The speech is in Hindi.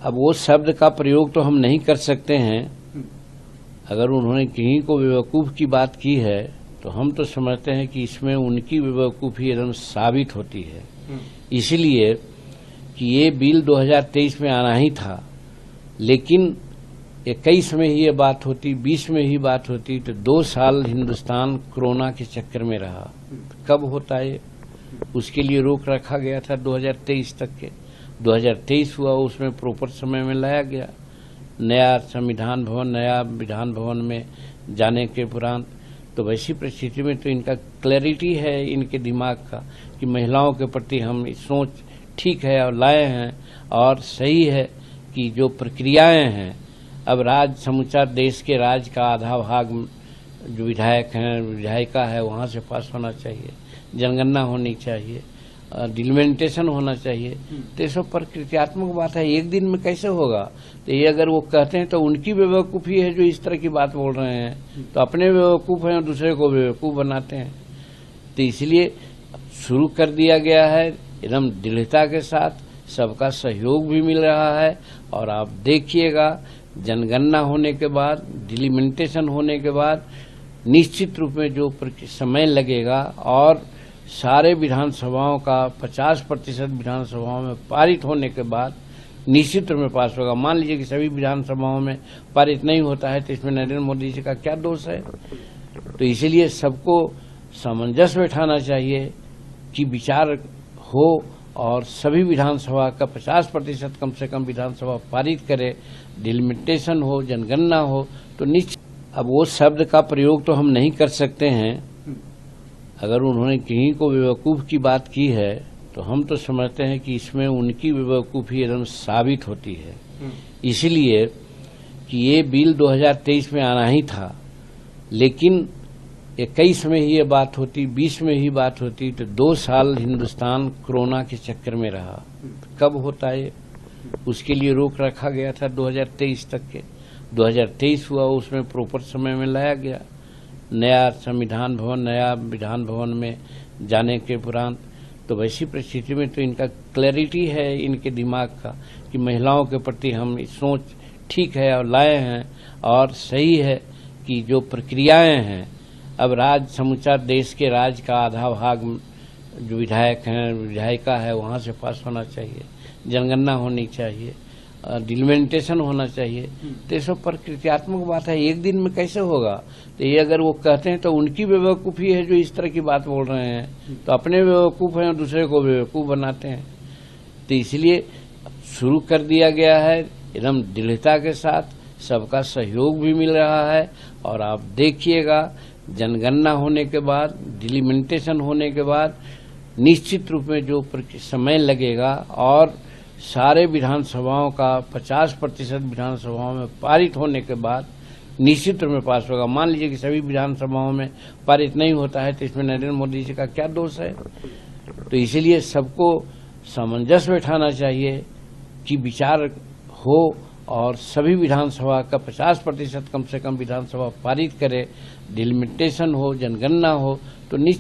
अब वो शब्द का प्रयोग तो हम नहीं कर सकते हैं। अगर उन्होंने कहीं को बेवकूफ़ की बात की है तो हम तो समझते हैं कि इसमें उनकी बेवकूफ़ी एकदम साबित होती है। इसलिए कि ये बिल 2023 में आना ही था, लेकिन 21 में ही ये बात होती, 20 में ही बात होती, तो 2 साल हिंदुस्तान कोरोना के चक्कर में रहा। कब होता है उसके लिए रोक रखा गया था 2023 तक के। 2023 हुआ, उसमें प्रॉपर समय में लाया गया। नया संविधान भवन, नया विधान भवन में जाने के उपरांत तो वैसी परिस्थिति में तो इनका क्लैरिटी है इनके दिमाग का कि महिलाओं के प्रति हम सोच ठीक है और लाए हैं और सही है कि जो प्रक्रियाएं हैं, अब समूचा देश के राज का आधा भाग जो विधायक हैं, विधायिका है, वहाँ से पास होना चाहिए, जनगणना होनी चाहिए, डिलिमिटेशन होना चाहिए। तो ये सब प्रकृत्यात्मक बात है, एक दिन में कैसे होगा? तो ये अगर वो कहते हैं तो उनकी बेवकूफ़ी है जो इस तरह की बात बोल रहे हैं, तो अपने बेवकूफ़ हैं और दूसरे को बेवकूफ़ बनाते हैं। तो इसलिए शुरू कर दिया गया है एकदम दृढ़ता के साथ, सबका सहयोग भी मिल रहा है। और आप देखिएगा जनगणना होने के बाद, डिलिमिटेशन होने के बाद निश्चित रूप में जो समय लगेगा और सारे विधानसभाओं का 50% विधानसभाओं में पारित होने के बाद निश्चित रूप में पास होगा। मान लीजिए कि सभी विधानसभाओं में पारित नहीं होता है तो इसमें नरेंद्र मोदी जी का क्या दोष है? तो इसीलिए सबको सामंजस्य बैठाना चाहिए कि विचार हो और सभी विधानसभा का 50% कम से कम विधानसभा पारित करे, डिलिमिटेशन हो, जनगणना हो तो निश्चित। अब वो शब्द का प्रयोग तो हम नहीं कर सकते हैं। अगर उन्होंने कहीं को बेवकूफ़ की बात की है तो हम तो समझते हैं कि इसमें उनकी बेवकूफ़ी एकदम साबित होती है। इसलिए कि ये बिल 2023 में आना ही था, लेकिन 21 में ही ये बात होती, 20 में ही बात होती, तो 2 साल हिंदुस्तान कोरोना के चक्कर में रहा। कब होता है उसके लिए रोक रखा गया था 2023 तक के। 2023 हुआ, उसमें प्रॉपर समय में लाया गया। नया संविधान भवन, नया विधान भवन में जाने के उपरांत तो वैसी परिस्थिति में तो इनका क्लैरिटी है इनके दिमाग का कि महिलाओं के प्रति हम सोच ठीक है और लाए हैं और सही है कि जो प्रक्रियाएं हैं, अब समूचा देश के राज का आधा भाग जो विधायक हैं, विधायिका है, वहाँ से पास होना चाहिए, जनगणना होनी चाहिए, डिलिमिटेशन होना चाहिए। तो ये सब प्रकृत्यात्मक बात है, एक दिन में कैसे होगा? तो ये अगर वो कहते हैं तो उनकी बेवकूफ़ी है जो इस तरह की बात बोल रहे हैं, तो अपने बेवकूफ़ हैं और दूसरे को बेवकूफ़ बनाते हैं। तो इसलिए शुरू कर दिया गया है एकदम दृढ़ता के साथ, सबका सहयोग भी मिल रहा है। और आप देखिएगा जनगणना होने के बाद, डिलिमिटेशन होने के बाद निश्चित रूप में जो समय लगेगा और सारे विधानसभाओं का 50% विधानसभाओं में पारित होने के बाद निश्चित रूप में पास होगा। मान लीजिए कि सभी विधानसभाओं में पारित नहीं होता है तो इसमें नरेंद्र मोदी जी का क्या दोष है? तो इसीलिए सबको सामंजस्य बैठाना चाहिए कि विचार हो और सभी विधानसभा का 50% कम से कम विधानसभा पारित करे, डिलिमिटेशन हो, जनगणना हो तो निश्चित